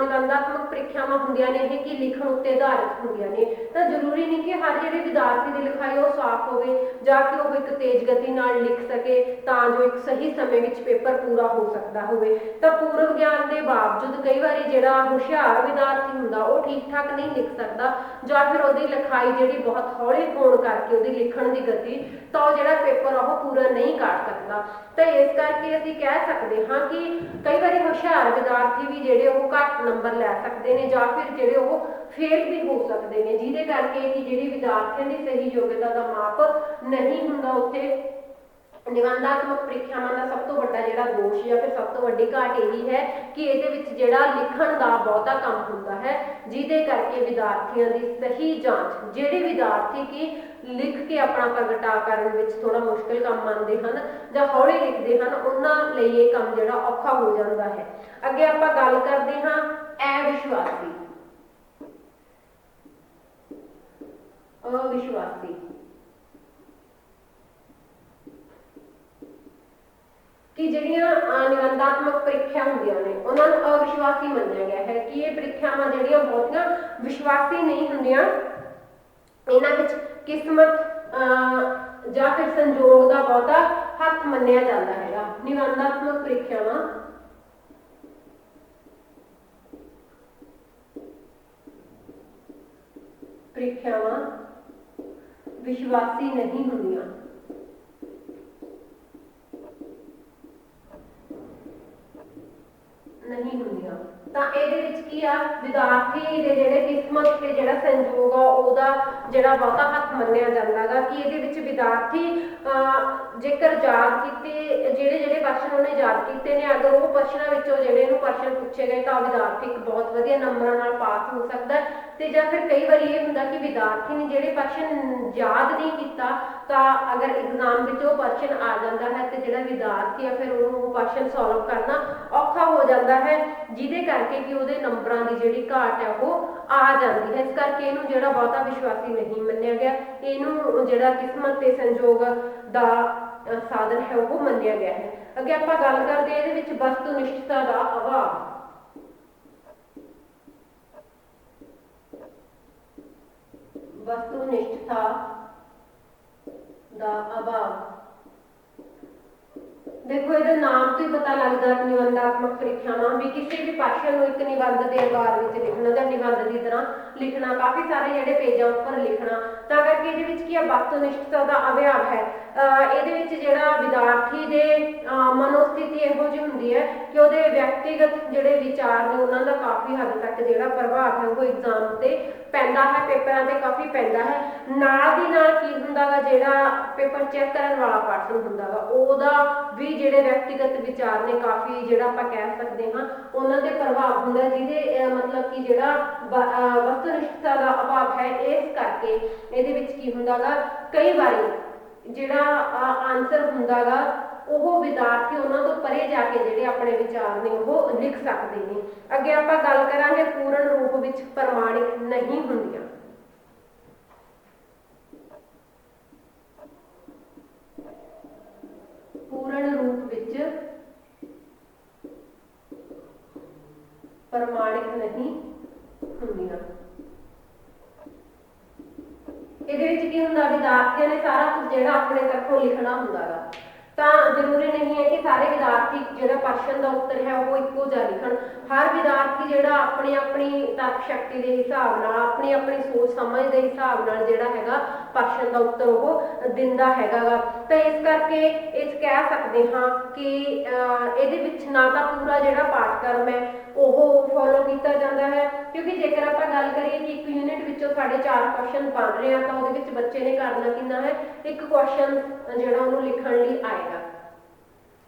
ਨਿਬੰਧਾਤਮਕ ਪ੍ਰੀਖਿਆਵਾਂ ਹੁੰਦੀਆਂ ਨੇ ਇਹ ਕੀ ਲਿਖਣ ਉੱਤੇ ਆਧਾਰਿਤ ਹੁੰਦੀਆਂ ਨੇ, ਤਾਂ ਜ਼ਰੂਰੀ ਨਹੀਂ ਕਿ ਹਰ ਜਿਹੜੇ ਵਿਦਿਆਰਥੀ ਦੀ ਲਿਖਾਈ ਉਹ ਸਾਫ਼ ਹੋਵੇ ਜਾਂ ਕਿ ਉਹ ਇੱਕ ਤੇਜ਼ ਗਤੀ ਨਾਲ ਲਿਖ ਸਕੇ ਤਾਂ ਜੋ ਇੱਕ ਸਹੀ ਸਮੇਂ ਵਿੱਚ ਪੇਪਰ ਪੂਰਾ ਹੋ ਸਕਦਾ ਹੋਵੇ। ਤਾਂ ਪੂਰਵ ਗਿਆਨ ਦੇ ਬਾਵਜੂਦ ਕਈ ਵਾਰੀ ਜਿਹੜਾ ਹੁਸ਼ਿਆਰ ਵਿਦਿਆਰਥੀ ਹੁੰਦਾ ਉਹ ਠੀਕ ਠਾਕ ਨਹੀਂ ਲਿਖ ਸਕਦਾ, ਜਾਂ ਫਿਰ ਉਹਦੀ ਲਿਖਾਈ ਜਿਹੜੀ ਬਹੁਤ ਹੌਲੀ ਹੋਣ ਕਰਕੇ ਉਹਦੀ ਲਿਖਣ ਦੀ ਗਤੀ ਤਾਂ ਉਹ ਜਿਹੜਾ ਪੇਪਰ ਉਹ ਪੂਰਾ ਨਹੀਂ ਕਰ ਸਕਦਾ। ਤਾਂ ਇਸ ਕਰਕੇ ਅਸੀਂ ਕਹਿ ਸਕਦੇ ਹਾਂ ਕਿ ਕਈ ਵਾਰੀ ਹੁਸ਼ਿਆਰ ਵਿਦਿਆਰਥੀ ਵੀ ਜਿਹੜੇ ਉਹ ਘੱਟ ਨੰਬਰ ਲੈ ਸਕਦੇ ਨੇ ਜਾਂ ਫਿਰ ਜਿਹੜੇ ਉਹ ਫੇਲ ਵੀ ਹੋ ਸਕਦੇ ਨੇ, ਜਿਹਦੇ ਕਰਕੇ ਕਿ ਜਿਹੜੀ ਵਿਦਿਆਰਥੀਆਂ ਦੀ ਸਹੀ ਯੋਗਤਾ ਦਾ ਮਾਪ ਨਹੀਂ ਹੁੰਦਾ। ਉੱਥੇ ਨਿਬੰਧਾਤਮਕ ਪ੍ਰੀਖਿਆਵਾਂ ਦਾ ਸਭ ਤੋਂ ਵੱਡਾ ਜਿਹੜਾ ਦੋਸ਼ ਜਾਂ ਫਿਰ ਸਭ ਤੋਂ ਵੱਡੀ ਘਾਟ ਇਹੀ ਹੈ ਕਿ ਇਹਦੇ ਵਿੱਚ ਜਿਹੜਾ ਲਿਖਣ ਦਾ ਬਹੁਤਾ ਕੰਮ ਹੁੰਦਾ ਹੈ, ਜਿਹਦੇ ਕਰਕੇ ਵਿਦਿਆਰਥੀਆਂ ਦੀ ਸਹੀ ਜਾਂਚ, ਜਿਹੜੇ ਵਿਦਿਆਰਥੀ ਕਿ ਲਿਖ ਕੇ ਆਪਣਾ ਪ੍ਰਗਟਾ ਕਰਨ ਵਿੱਚ ਥੋੜਾ ਮੁਸ਼ਕਿਲ ਕੰਮ ਮੰਨਦੇ ਹਨ ਜਾਂ ਹੌਲੀ ਲਿਖਦੇ ਹਨ, ਉਹਨਾਂ ਲਈ ਇਹ ਕੰਮ ਜਿਹੜਾ ਔਖਾ ਹੋ ਜਾਂਦਾ ਹੈ। ਅੱਗੇ ਆਪਾਂ ਗੱਲ ਕਰਦੇ ਹਾਂ ਅਵਿਸ਼ਵਾਸੀ। ਅਵਿਸ਼ਵਾਸੀ ਕਿ ਜਿਹੜੀਆਂ ਨਿਬੰਧਾਤਮਕ ਪ੍ਰੀਖਿਆ ਹੁੰਦੀਆਂ ਨੇ ਉਹਨਾਂ ਨੂੰ ਅਵਿਸ਼ਵਾਸੀ ਮੰਨਿਆ ਗਿਆ ਹੈ ਕਿ ਇਹ ਪ੍ਰੀਖਿਆਵਾਂ ਜਿਹੜੀਆਂ ਬਹੁਤੀਆਂ ਵਿਸ਼ਵਾਸੀ ਨਹੀਂ ਹੁੰਦੀਆਂ, ਇਹਨਾਂ ਵਿੱਚ ਕਿਸਮਤ ਜਾਂ ਫਿਰ ਸੰਜੋਗ ਦਾ ਬਹੁਤਾ ਹੱਥ ਮੰਨਿਆ ਜਾਂਦਾ ਹੈਗਾ। ਨਿਬੰਧਾਤਮਕ ਪ੍ਰੀਖਿਆਵਾਂ ਵਿਸ਼ਵਾਸੀ ਨਹੀਂ ਹੁੰਦੀਆਂ। ਤਾਂ ਇਹਦੇ ਵਿੱਚ ਕੀ ਆ, ਵਿਦਿਆਰਥੀ ਦੇ ਜਿਹੜੇ ਕਿਸਮਤ ਤੇ ਜਿਹੜਾ ਸੰਜੋਗ ਆ ਉਹਦਾ ਜਿਹੜਾ ਬਹੁਤਾ ਹੱਥ ਮੰਨਿਆ ਜਾਂਦਾਗਾ ਕਿ ਇਹਦੇ ਵਿੱਚ ਵਿਦਿਆਰਥੀ ਜੇਕਰ ਯਾਦ ਕੀਤੇ ਜਿਹੜੇ ਪ੍ਰਸ਼ਨ ਉਹਨੇ ਯਾਦ ਕੀਤੇ ਨੇ, ਅਗਰ ਉਹ ਪ੍ਰਸ਼ਨਾਂ ਵਿੱਚੋਂ ਜਿਹੜੇ ਇਹਨੂੰ ਪ੍ਰਸ਼ਨ ਪੁੱਛੇ ਗਏ ਤਾਂ ਵਿਦਿਆਰਥੀ ਇੱਕ ਬਹੁਤ ਵਧੀਆ ਨੰਬਰਾਂ ਨਾਲ ਪਾਸ ਹੋ ਸਕਦਾ। ਤੇ ਜਾਂ ਫਿਰ ਕਈ ਵਾਰੀ ਇਹ ਹੁੰਦਾ ਕਿ ਵਿਦਿਆਰਥੀ ਨੇ ਜਿਹੜੇ ਪ੍ਰਸ਼ਨ ਯਾਦ ਨਹੀਂ ਕੀਤਾ ਤਾਂ ਅਗਰ ਐਗਜ਼ਾਮ ਵਿੱਚ ਉਹ ਪ੍ਰਸ਼ਨ ਆ ਜਾਂਦਾ ਹੈ ਤੇ ਜਿਹੜਾ ਵਿਦਿਆਰਥੀ ਆ ਫਿਰ ਉਹਨੂੰ ਉਹ ਪ੍ਰਸ਼ਨ ਸੋਲਵ ਕਰਨਾ ਔਖਾ ਹੋ ਜਾਂਦਾ ਹੈ, ਜਿਹਦੇ ਕਰਕੇ ਕਿ ਉਹਦੇ ਨੰਬਰਾਂ ਦੀ ਜਿਹੜੀ ਘਾਟ ਹੈ ਉਹ ਆ ਜਾਂਦੀ ਹੈ। ਇਸ ਕਰਕੇ ਇਹਨੂੰ ਜਿਹੜਾ ਬਹੁਤਾ ਵਿਸ਼ਵਾਸੀ ਨਹੀਂ ਮੰਨਿਆ ਗਿਆ, ਇਹਨੂੰ ਜਿਹੜਾ ਕਿਸਮਤ ਤੇ ਸੰਜੋਗ ਦਾ ਸਾਧਨ ਹੈ ਉਹ ਮੰਨਿਆ ਗਿਆ ਹੈ। ਅੱਗੇ ਆਪਾਂ ਗੱਲ ਕਰਦੇ ਹਾਂ ਇਹਦੇ ਵਿੱਚ ਵਸਤੂਨਿਸ਼ਠਤਾ ਦਾ ਅਭਾਵ। ਵਸਤੂਨਿਸ਼ਠਤਾ ਦਾ ਅਭਾਵ। ਦੇਖੋ ਇਹਦੇ ਨਾਮ ਤੋਂ ਹੀ ਪਤਾ ਲੱਗਦਾ ਕਿ ਨਿਬੰਧਾਤਮਕ ਪ੍ਰੀਖਿਆਵਾਂ ਵੀ ਕਿਸੇ ਵੀ ਪ੍ਰਸ਼ਨ ਨੂੰ ਇੱਕ ਨਿਬੰਧ ਦੇ ਆਕਾਰ ਵਿੱਚ ਲਿਖਣਾ ਜਾਂ ਨਿਬੰਧ ਦੀ ਤਰ੍ਹਾਂ ਲਿਖਣਾ, ਕਾਫੀ ਸਾਰੇ ਜਿਹੜੇ ਪੇਜਾਂ ਉੱਪਰ ਲਿਖਣਾ, ਤਾਂ ਕਰਕੇ ਇਹਦੇ ਵਿੱਚ ਕੀ ਆ, ਵਸਤੂਨਿਸ਼ਠਤਾ ਦਾ ਅਭਾਵ ਹੈ। ਇਹਦੇ ਵਿੱਚ ਜਿਹੜਾ ਵਿਦਿਆਰਥੀ ਦੇ ਮਨੋਸਥਿਤੀ ਇਹੋ ਜਿਹੀ ਹੁੰਦੀ ਹੈ ਕਿ ਉਹਦੇ ਵਿਅਕਤੀਗਤ ਜਿਹੜੇ ਵਿਚਾਰ ਨੇ ਉਹਨਾਂ ਦਾ ਕਾਫੀ ਹੱਦ ਤੱਕ ਜਿਹੜਾ ਪ੍ਰਭਾਵ ਹੈ ਉਹ ਐਗਜ਼ਾਮ ਤੇ ਪੈਂਦਾ ਹੈ, ਪੇਪਰਾਂ ਤੇ ਕਾਫੀ ਪੈਂਦਾ ਹੈ। ਨਾਲ ਦੀ ਨਾਲ ਕੀ ਹੁੰਦਾ ਗਾ, ਜਿਹੜਾ ਪੇਪਰ ਚੈੱਕ ਕਰਨ ਵਾਲਾ ਪਰਸਨ ਹੁੰਦਾ ਗਾ ਉਹਦਾ ਵੀ ਜਿਹੜੇ ਵਿਅਕਤੀਗਤ ਵਿਚਾਰ ਨੇ ਕਾਫੀ ਜਿਹੜਾ ਆਪਾਂ ਕਹਿ ਸਕਦੇ ਹਾਂ ਉਹਨਾਂ ਦੇ ਪ੍ਰਭਾਵ ਹੁੰਦਾ, ਜਿਹਦੇ ਮਤਲਬ ਕਿ ਜਿਹੜਾ ਵਸਤੂਨਿਸ਼ਠਤਾ ਦਾ ਅਭਾਵ ਹੈ ਇਸ ਕਰਕੇ ਇਹਦੇ ਵਿੱਚ ਕੀ ਹੁੰਦਾ ਗਾ, ਕਈ ਵਾਰੀ ਜਿਹੜਾ ਆਨਸਰ ਹੁੰਦਾ ਗਾ ਉਹ ਵਿਦਿਆਰਥੀ ਉਹਨਾਂ ਤੋਂ ਪਰੇ ਜਾ ਕੇ ਜਿਹੜੇ ਆਪਣੇ ਵਿਚਾਰ ਨੇ ਉਹ ਲਿਖ ਸਕਦੇ ਨੇ। ਅੱਗੇ ਆਪਾਂ ਗੱਲ ਕਰਾਂਗੇ ਪੂਰਨ ਰੂਪ ਵਿੱਚ ਪ੍ਰਮਾਣਿਕ ਨਹੀਂ ਹੁੰਦੀਆਂ। ਪੂਰਨ ਰੂਪ ਵਿੱਚ ਪ੍ਰਮਾਣਿਕ ਨਹੀਂ ਹੁੰਦੀਆਂ। ਇਹਦੇ ਵਿੱਚ ਕੀ ਹੁੰਦਾ, ਵਿਦਿਆਰਥੀਆਂ ਨੇ ਸਾਰਾ ਕੁਝ ਜਿਹੜਾ ਆਪਣੇ ਤਰਫੋਂ ਲਿਖਣਾ ਹੁੰਦਾ ਗਾ, ਤਾਂ ਜ਼ਰੂਰੀ ਨਹੀਂ ਹੈ ਕਿ ਸਾਰੇ ਵਿਦਿਆਰਥੀ ਜਿਹੜਾ ਪ੍ਰਸ਼ਨ ਦਾ ਉੱਤਰ ਹੈ ਉਹ ਇੱਕੋ ਜਿਹਾ ਲਿਖਣ। ਹਰ ਵਿਦਿਆਰਥੀ ਜਿਹੜਾ ਆਪਣੀ ਆਪਣੀ ਤਰਕ ਸ਼ਕਤੀ ਦੇ ਹਿਸਾਬ ਨਾਲ, ਆਪਣੀ ਆਪਣੀ ਸੋਚ ਸਮਝ ਦੇ ਹਿਸਾਬ ਨਾਲ ਜਿਹੜਾ ਹੈਗਾ ਪ੍ਰਸ਼ਨ ਦਾ ਉੱਤਰ ਉਹ ਦਿੰਦਾ ਹੈਗਾ ਗਾ। ਤਾਂ ਇਸ ਕਰਕੇ ਇਸ ਕਹਿ ਸਕਦੇ ਹਾਂ ਕਿ ਇਹਦੇ ਵਿੱਚ ਨਾ ਤਾਂ ਪੂਰਾ ਜਿਹੜਾ ਪਾਠਕ੍ਰਮ ਹੈ ਉਹ ਫੋਲੋ ਕੀਤਾ ਜਾਂਦਾ ਹੈ, ਕਿਉਂਕਿ ਜੇਕਰ ਆਪਾਂ ਗੱਲ ਕਰੀਏ ਕਿ ਇੱਕ ਯੂਨਿਟ ਵਿੱਚੋਂ ਸਾਡੇ 4 ਕੁਐਸਚਨ ਬਣ ਰਹੇ ਆ ਤਾਂ ਉਹਦੇ ਵਿੱਚ ਬੱਚੇ ਨੇ ਕਰਨਾ ਕਿੰਨਾ ਹੈ, ਇੱਕ ਕੁਐਸਚਨ ਜਿਹੜਾ ਉਹਨੂੰ ਲਿਖਣ ਲਈ ਆਏਗਾ।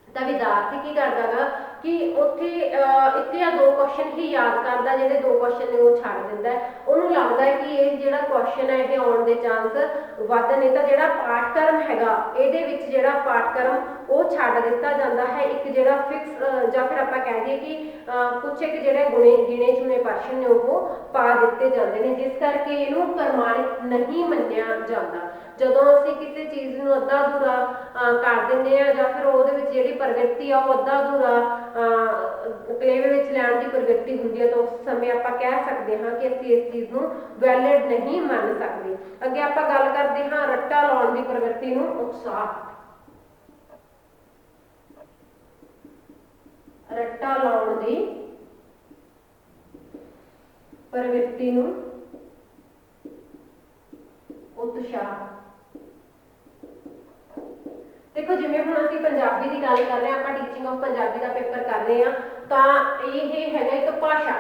ਤਾਂ ਵਿਦਿਆਰਥੀ ਕੀ ਕਰਦਾ ਗਾ ਕਿ ਉੱਥੇ 1 ਜਾਂ 2 ਕੁਐਸਚਨ ਹੀ ਯਾਦ ਕਰਦਾ, ਜਿਹੜੇ 2 ਕੁਐਸਚਨ ਨੇ ਉਹ ਛੱਡ ਦਿੰਦਾ। ਉਹਨੂੰ ਲੱਗਦਾ ਹੈ ਕਿ ਇਹ ਜਿਹੜਾ ਕੁਐਸਚਨ ਹੈ ਇਹ ਆਉਣ ਦੇ ਚਾਂਸ ਵੱਧ ਨੇ। ਤਾਂ ਜਿਹੜਾ ਪਾਠਕ੍ਰਮ ਹੈਗਾ ਇਹਦੇ ਵਿੱਚ ਜਿਹੜਾ ਪਾਠਕ੍ਰਮ ਉਹ ਛੱਡ ਦਿੱਤਾ ਜਾਂਦਾ ਹੈ। ਇੱਕ ਜਿਹੜਾ ਫਿਕਸ ਜਾਂ ਫਿਰ ਆਪਾਂ ਕਹਿ ਦਈਏ ਕਿ ਕੁਛ ਇੱਕ ਜਿਹੜੇ ਗਿਣੇ ਚੁਣੇ ਪ੍ਰਸ਼ਨ ਨੇ ਉਹ ਪਾ ਦਿੱਤੇ ਜਾਂਦੇ ਨੇ, ਜਿਸ ਕਰਕੇ ਇਹਨੂੰ ਪ੍ਰਮਾਣਿਤ ਨਹੀਂ ਮੰਨਿਆ ਜਾਂਦਾ। ਜਦੋਂ ਅਸੀਂ ਕਿਸੇ ਚੀਜ਼ ਨੂੰ ਅੱਧਾ ਅਧੂਰਾ ਕਰ ਦਿੰਦੇ ਆ ਜਾਂ ਫਿਰ ਉਹਦੇ ਵਿੱਚ ਜਿਹੜੀ ਪ੍ਰਗਤੀ ਆ ਉਹ ਅੱਧਾ ਅਧੂਰਾ ਕਲੇਵੇ ਵਿੱਚ ਲੈਣ ਦੀ ਪ੍ਰਗਤੀ ਹੁੰਦੀ ਹੈ, ਤਾਂ ਉਸ ਸਮੇਂ ਆਪਾਂ ਕਹਿ ਸਕਦੇ ਹਾਂ ਕਿ ਅਸੀਂ ਇਸ ਚੀਜ਼ ਨੂੰ ਵੈਲਿਡ ਨਹੀਂ ਮੰਨ ਸਕਦੇ। ਅੱਗੇ ਆਪਾਂ ਗੱਲ ਕਰਦੇ ਹਾਂ ਰੱਟਾ ਲਾਉਣ ਦੀ ਪ੍ਰਵਿਰਤੀ ਨੂੰ ਉਤਸ਼ਾਹ। ਰੱਟਾ ਲਾਉਣ ਦੀ ਪ੍ਰਵਿਰਤੀ ਨੂੰ ਉਤਸ਼ਾਹ। देखो जिवें हुण असीं पंजाबी की गल कर रहे हैं, आपां टीचिंग ऑफ पंजाबी का पेपर कर रहे हैं, तो ये हैगा एक भाषा,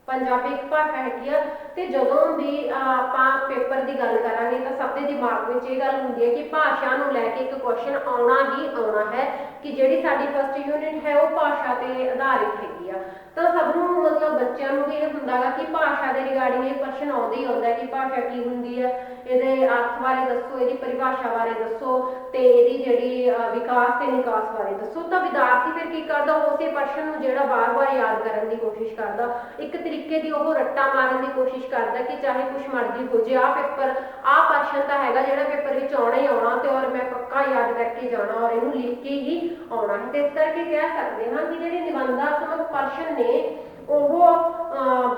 पंजाबी एक भाषा हैगी आ। ते जदों भी आपां पेपर की गल करांगे तो सब दे दिमाग में ये गल हुंदी है कि भाषा नूं लैके एक क्वेश्चन आउणा ही आउणा है कि जिहड़ी साडी फस्ट यूनिट है वो भाषा ते आधारित हैगी आ। तो सबनूं मतलब बच्चों को ये हुंदा गा कि भाषा के रिगार्डिंग ये प्रश्न आउंदा ही आउंदा कि भाषा की हुंदी है, इहदे अर्थ बारे दसो, इहदी परिभाषा बारे दसो ते इहदी जिहड़ी विकास ते निकास बारे दसो। तो विद्यार्थी फिर की करदा, उसे प्रश्न नूं जिहड़ा बार-बार याद करन दी कोशिश करदा, एक तरीके दी ओह रट्टा मारन दी कोशिश करदा कि चाहे कुछ मर्जी हो जाए, आ पेपर आ प्रश्न तां हैगा जिहड़ा पेपर विच आउणा ही आउणा ते और मैं पक्का याद करके जाना और इहनूं लिख के ही आउणा है। ते इस करके कह सकदे हां कि जिहड़े निबंधात्मक प्रश्न ने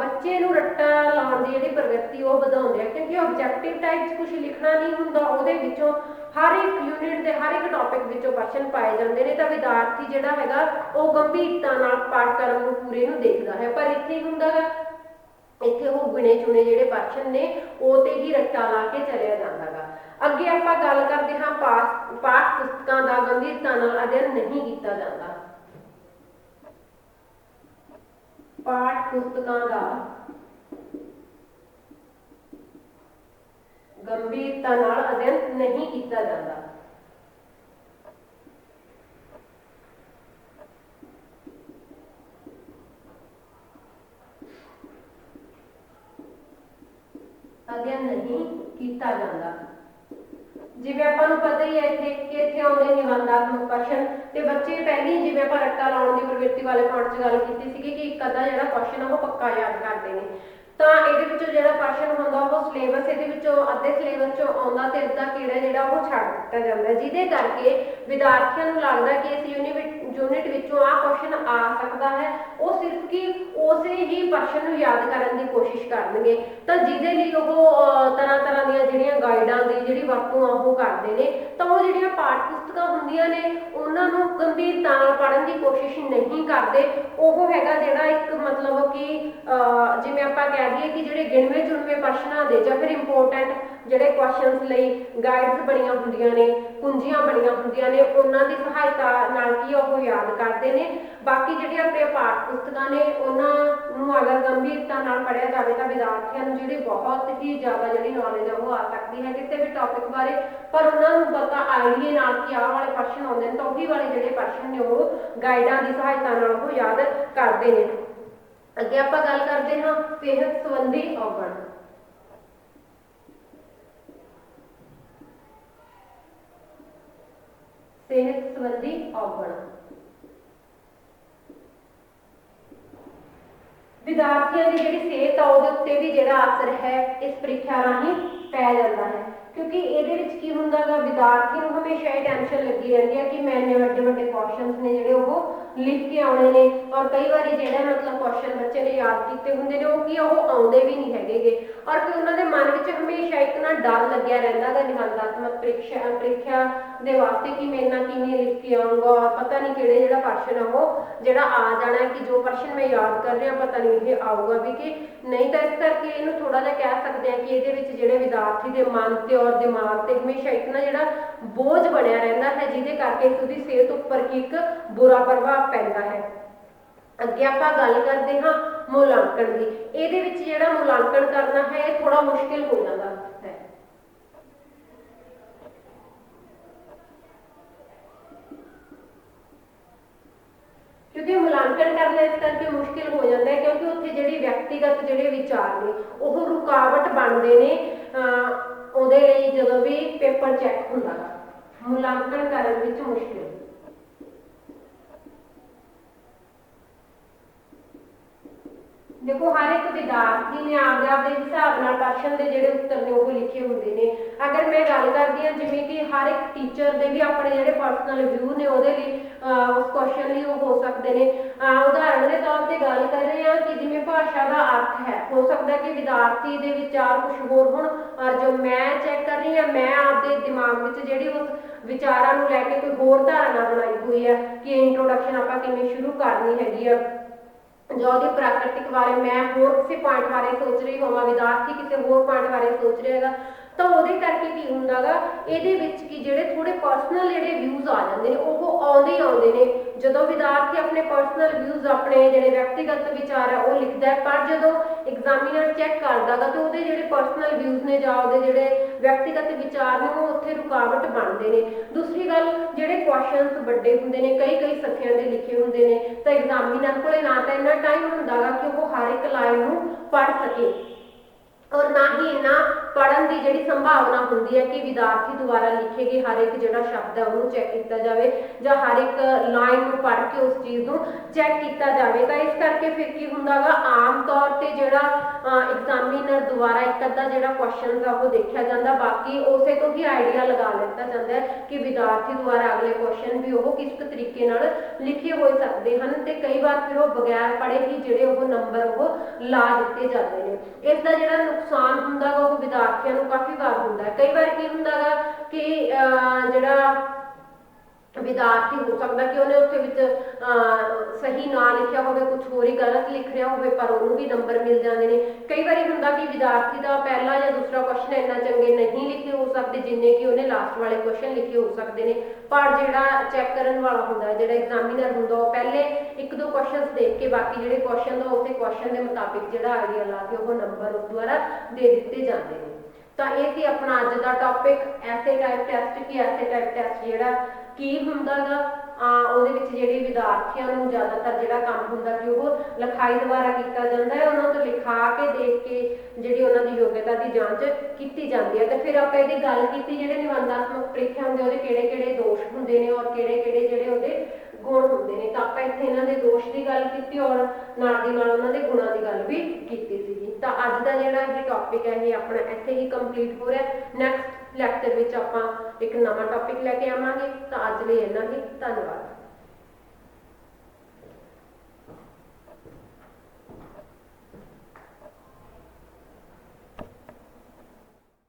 बच्चे नूं रट्टा लाउण दी जिहड़ी प्रवृत्ति वो वधाउंदे आ, क्योंकि ऑब्जेक्टिव टाइप कुछ लिखना नहीं हुंदा, उहदे विचों हर एक यूनिट के हर एक टॉपिक विचों प्रश्न पाए जाते हैं। तो विद्यार्थी जिहड़ा हैगा वो गंभीरता नाल पाठक्रम नूं पूरे नूं देखदा है, पर इत्थे हुंदा गा इत्थे वो गिणे चुने जिहड़े प्रश्न ने वो ते ही रट्टा ला के चलिया जांदा गा। अगे आपां गल करदे हां पाठ पुस्तकां दा गंभीरता नाल अध्ययन नहीं कीता जांदा। पाठ पुस्तकां दा गंभीरता नाल अध्ययन नहीं किया जाता। अध्ययन नहीं किया जाता। जिवें आपां नूं पता ही है इत्थे कि इत्थे आउंदे निबंधात्मक प्रश्न ते बच्चे पहली जिवें आपां रट्टा लाउण दी प्रवृत्ति वाले पॉइंट 'च गल कीती सीगी कि एक अद्धा जिहड़ा क्वेश्चन है वो पक्का याद करदे ने। ਤਾਂ ਇਹਦੇ ਵਿੱਚੋਂ ਜਿਹੜਾ ਪ੍ਰਸ਼ਨ ਹੁੰਦਾ ਉਹ ਸਿਲੇਬਸ ਇਹਦੇ ਵਿੱਚੋਂ ਅੱਧੇ ਸਿਲੇਬਸ ਚੋਂ ਆਉਂਦਾ ਤੇ ਅੱਧਾ ਕਿਹੜਾ ਜਿਹੜਾ ਉਹ ਛੱਡ ਦਿੱਤਾ ਜਾਂਦਾ, ਜਿਹਦੇ ਕਰਕੇ ਵਿਦਿਆਰਥੀਆਂ ਨੂੰ ਲੱਗਦਾ ਕਿ ਇਸ ਯੂਨਿਟ ਵਿੱਚੋਂ ਆਹ ਕੁਐਸਚਨ ਆ ਸਕਦਾ ਹੈ, ਉਹ ਸਿਰਫ ਕਿ ਉਸੇ ਹੀ ਪ੍ਰਸ਼ਨ ਨੂੰ ਯਾਦ ਕਰਨ ਦੀ ਕੋਸ਼ਿਸ਼ ਕਰਨਗੇ। ਤਾਂ ਜਿਹਦੇ ਲਈ ਉਹ ਤਰ੍ਹਾਂ ਤਰ੍ਹਾਂ ਦੀਆਂ ਜਿਹੜੀਆਂ ਗਾਈਡਾਂ ਦੀ ਜਿਹੜੀ ਵਰਤੋਂ ਆ ਉਹ ਕਰਦੇ ਨੇ। ਤਾਂ ਉਹ ਜਿਹੜੀਆਂ ਪਾਠ ਪੁਸਤਕਾਂ ਹੁੰਦੀਆਂ ਨੇ ਉਹਨਾਂ ਨੂੰ ਗੰਭੀਰਤਾ ਨਾਲ ਪੜ੍ਹਨ ਦੀ ਕੋਸ਼ਿਸ਼ ਨਹੀਂ ਕਰਦੇ। ਉਹ ਹੈਗਾ ਜਿਹੜਾ ਇੱਕ ਮਤਲਬ ਕਿ ਜਿਵੇਂ ਆਪਾਂ ਕਹਿ ਦਈਏ ਕਿ ਜਿਹੜੇ ਗਿਣਵੇਂ ਚੁਣਵੇਂ ਪ੍ਰਸ਼ਨਾਂ ਦੇ ਜਾਂ ਫਿਰ ਇੰਪੋਰਟੈਂਟ ਜਿਹੜੇ ਕੁਐਸਚਨਸ ਲਈ ਗਾਈਡਸ ਬਣੀਆਂ ਹੁੰਦੀਆਂ ਨੇ, ਕੁੰਜੀਆਂ ਬਣੀਆਂ ਹੁੰਦੀਆਂ ਨੇ, ਉਹਨਾਂ ਦੀ ਸਹਾਇਤਾ ਨਾਲ ਕੀ ਉਹ ਯਾਦ ਕਰਦੇ ਨੇ। ਬਾਕੀ ਜਿਹੜੀਆਂ ਆਪਣੀਆਂ ਪਾਠ ਪੁਸਤਕਾਂ ਨੇ ਉਹਨਾਂ ਨੂੰ ਅਗਰ ਗੰਭੀਰਤਾ ਨਾਲ ਪੜ੍ਹਿਆ ਜਾਵੇ ਤਾਂ ਵਿਦਿਆਰਥੀਆਂ ਨੂੰ ਜਿਹੜੀ ਬਹੁਤ ਹੀ ਜ਼ਿਆਦਾ ਜਿਹੜੀ ਨੌਲੇਜ ਆ ਉਹ ਆ ਸਕਦੀ ਹੈ ਕਿਸੇ ਵੀ ਟੌਪਿਕ ਬਾਰੇ। ਪਰ ਉਹਨਾਂ ਨੂੰ ਪਤਾ ਆਈਡੀਏ ਨਾਲ ਕਿ ਆਹ ਵਾਲੇ ਪ੍ਰਸ਼ਨ ਆਉਂਦੇ ਨੇ ਤਾਂ ਉਹੀ ਵਾਲੇ ਜਿਹੜੇ ਪ੍ਰਸ਼ਨ ਨੇ ਉਹ ਗਾਈਡਾਂ ਦੀ ਸਹਾਇਤਾ ਨਾਲ ਉਹ ਯਾਦ ਕਰਦੇ ਨੇ। ਅੱਗੇ ਆਪਾਂ ਗੱਲ ਕਰਦੇ ਹਾਂ ਸਿਹਤ ਸੰਬੰਧੀ ਔਗਣ। ਸਿਹਤ ਸੰਬੰਧੀ ਔਗਣ ਵਿਦਿਆਰਥੀਆਂ ਦੀ ਜਿਹੜੀ ਸਿਹਤ ਆ ਉਹਦੇ ਉੱਤੇ ਵੀ ਜਿਹੜਾ ਅਸਰ ਹੈ ਇਸ ਪ੍ਰੀਖਿਆ ਰਾਹੀਂ ਪੈ ਜਾਂਦਾ ਹੈ, ਕਿਉਂਕਿ ਇਹਦੇ ਵਿੱਚ ਕੀ ਹੁੰਦਾ ਗਾ ਵਿਦਿਆਰਥੀ ਨੂੰ हमेशा ये टेंशन लगी रहती है कि मैं इन्ने वड्डे वड्डे क्वेश्चंस ने जिहड़े वो लिख के आने ने और कई बार जिहड़ा मतलब क्वेश्चन बच्चे ने याद किए होंगे ने वो की आउंदे भी नहीं हैगे और फिर उन्होंने मन में हमेशा एक ना डर लग्या रहिंदा गा निबंधात्मक परीक्षा दे वास्ते कि मैं ना किवें लिख के आऊँगा और पता नहीं किहड़े जिहड़ा क्वेश्चन है वो जिहड़ा आ जाना है कि जो क्वेश्चन मैं याद कर रहा पता नहीं ये आऊगा भी कि नहीं। तो इस करके इहनूं थोड़ा जिहा कह सकते हैं कि इहदे विच जिहड़े विद्यार्थी दे मन ते और दिमाग ते हमेशा एक ना जिहड़ा बोझ बनिया रहिंदा है जिहदे करके उसदी सेहत उपर की एक बुरा प्रभाव पैंदा है। अगे आपां गल करदे हां मूल्यांकन दी। इहदे विच जिहड़ा मूल्यांकन करना है ये थोड़ा मुश्किल हो जाता है। क्योंकि मूल्यांकन करना इस करके मुश्किल हो जाता है क्योंकि उत्थे जिहड़ी व्यक्तिगत जिहड़े विचार ने वो रुकावट बनते ने उहदे लई जदों भी पेपर चैक हुंदा मूल्यांकन करन विच मुश्किल। देखो हर एक विद्यार्थी ने आपदे आपदे हिसाब नाल प्रश्न के जिहड़े उत्तर ने वो लिखे होंदे ने। अगर मैं गल करदी हां जिवें कि हर एक टीचर दे भी अपने जिहड़े पर्सनल व्यू ने उहदे लई उस क्वेश्चन लई हो सकते ने। उदाहरण के तौर पर गल कर रहे हैं कि जिवें भाषा का अर्थ है हो सकता है कि विद्यार्थी के विचार कुछ होर होण और जो मैं चैक कर रही हूँ मैं आपदे दिमाग विच जिहड़ी उस विचारां नूं लैके कोई होर धारणा बनाई हुई है कि इंट्रोडक्शन आपां किवें शुरू करनी हैगी आ जो प्राकृतिक बारे मैं होर किसी पॉइंट बारे सोच रही होवां विद्यार्थी किसी होर पॉइंट बारे सोच रहा है तो उहदे करके की हुंदा गा इहदे विच कि जिहड़े थोड़े पर्सनल जिहड़े व्यूज आ जांदे ने ओह आउंदे ही आउंदे ने। जदों विद्यार्थी अपने पर्सनल व्यूज अपने जिहड़े व्यक्तिगत विचार है वो लिखदा है पर जदों एग्जामिनर चैक करदा गा तो उहदे जिहड़े पर्सनल व्यूज ने जां उहदे जिहड़े व्यक्तिगत विचार ने वो उत्थे रुकावट बनदे ने। दूसरी गल जिहड़े क्वेश्चनस वड्डे हुंदे ने कई कई सफियां दे लिखे हुंदे ने तो एग्जामिनर कोले ना तां इन्ना टाइम हुंदा गा कि वो हर एक लाइन नूं पढ़ सके और ना ही इन्ना पढ़न की जिहड़ी संभावना होंदी है कि विद्यार्थी द्वारा लिखे गए हर एक जिहड़ा शब्द है उन्होंने चैक किया जाए या हर एक लाइन को पढ़ के उस चीज़ को चैक किया जाए। तो इस करके फिर की हुंदा गा आम तौर पर जिहड़ा एग्जामिनर द्वारा एक अद्धा जिहड़ा क्वेश्चन है वो देखा जाता बाकी उसे तो ही आइडिया लगा लिता जाता है कि विद्यार्थी द्वारा अगले क्वेश्चन भी वो किस तरीके नाल लिखे हो सकते हैं तो कई बार फिर वो बगैर पढ़े ही जिहड़े वो नंबर वो ला दिते जाते हैं। इसका जिहड़ा नुकसान हुंदा गा वो विद्यार्थियों को काफ़ी बार हुंदा है। कई बार की हुंदा गा कि जिहड़ा विद्यार्थी हो सकता कि उन्हें उसके विच सही ना लिखा हो कुछ होर ही गलत लिख रहा हो पर उन्होंने भी नंबर मिल जाते हैं। कई बार हुंदा कि विद्यार्थी का पहला या दूसरा क्वेश्चन इन्ना चंगे नहीं लिखे हो सकते जिन्ने कि उन्हें लास्ट वाले क्वेश्चन लिखे हो सकते हैं पर जिहड़ा चैक करने वाला हुंदा जिहड़ा एग्जामिनर हुंदा वो पहले एक दो क्वेश्चन देख के बाकी जिहड़े क्वेश्चन उस क्वेश्चन के मुताबिक जिहड़ा आइडिया ला के वो नंबर उस द्वारा दे दिते जाते हैं। तो ये सी अपना अज का टॉपिक ऐसे टाइप टेस्ट कि ऐसे टाइप टेस्ट जिहड़ा की हुंदा गा ਉਹਦੇ ਵਿੱਚ ਜਿਹੜੇ ਵਿਦਿਆਰਥੀਆਂ ਨੂੰ ਜ਼ਿਆਦਾਤਰ ਜਿਹੜਾ ਕੰਮ ਹੁੰਦਾ ਕਿ ਉਹ ਲਿਖਾਈ ਦੁਆਰਾ ਕੀਤਾ ਜਾਂਦਾ ਹੈ ਉਹਨਾਂ ਤੋਂ ਲਿਖਾ ਕੇ ਦੇਖ ਕੇ ਜਿਹੜੀ ਉਹਨਾਂ ਦੀ ਯੋਗਤਾ ਦੀ ਜਾਂਚ ਕੀਤੀ ਜਾਂਦੀ ਹੈ। ਤੇ ਫਿਰ ਆਪਾਂ ਇਹਦੀ ਗੱਲ ਕੀਤੀ ਜਿਹੜੇ ਨਿਬੰਧਾਤਮਕ ਪ੍ਰੀਖਿਆ ਹੁੰਦੇ ਉਹਦੇ ਕਿਹੜੇ ਕਿਹੜੇ ਦੋਸ਼ ਹੁੰਦੇ ਨੇ ਔਰ ਕਿਹੜੇ ਕਿਹੜੇ ਜਿਹੜੇ ਉਹਦੇ ਗੁਣ ਹੁੰਦੇ ਨੇ ਤਾਂ ਆਪਾਂ ਇੱਥੇ ਇਹਨਾਂ ਦੇ ਦੋਸ਼ ਦੀ ਗੱਲ ਕੀਤੀ ਔਰ ਨਾਲ ਦੀ ਨਾਲ ਉਹਨਾਂ ਦੇ ਗੁਣਾਂ ਦੀ ਗੱਲ ਵੀ ਕੀਤੀ ਸੀਗੀ। ਤਾਂ ਅੱਜ ਦਾ ਜਿਹੜਾ ਇਹ ਟੌਪਿਕ ਹੈ ਇਹ ਆਪਣਾ ਇੱਥੇ ਹੀ ਕੰਪਲੀਟ ਹੋ ਰਿਹਾ। ਨੈਕਸਟ ਲੈਕਚਰ ਵਿੱਚ ਆਪਾਂ ਇੱਕ ਨਵਾਂ ਟੌਪਿਕ ਲੈ ਕੇ ਆਵਾਂਗੇ। ਤਾਂ ਅੱਜ ਲਈ ਇੰਨਾ ਹੀ, ਧੰਨਵਾਦ।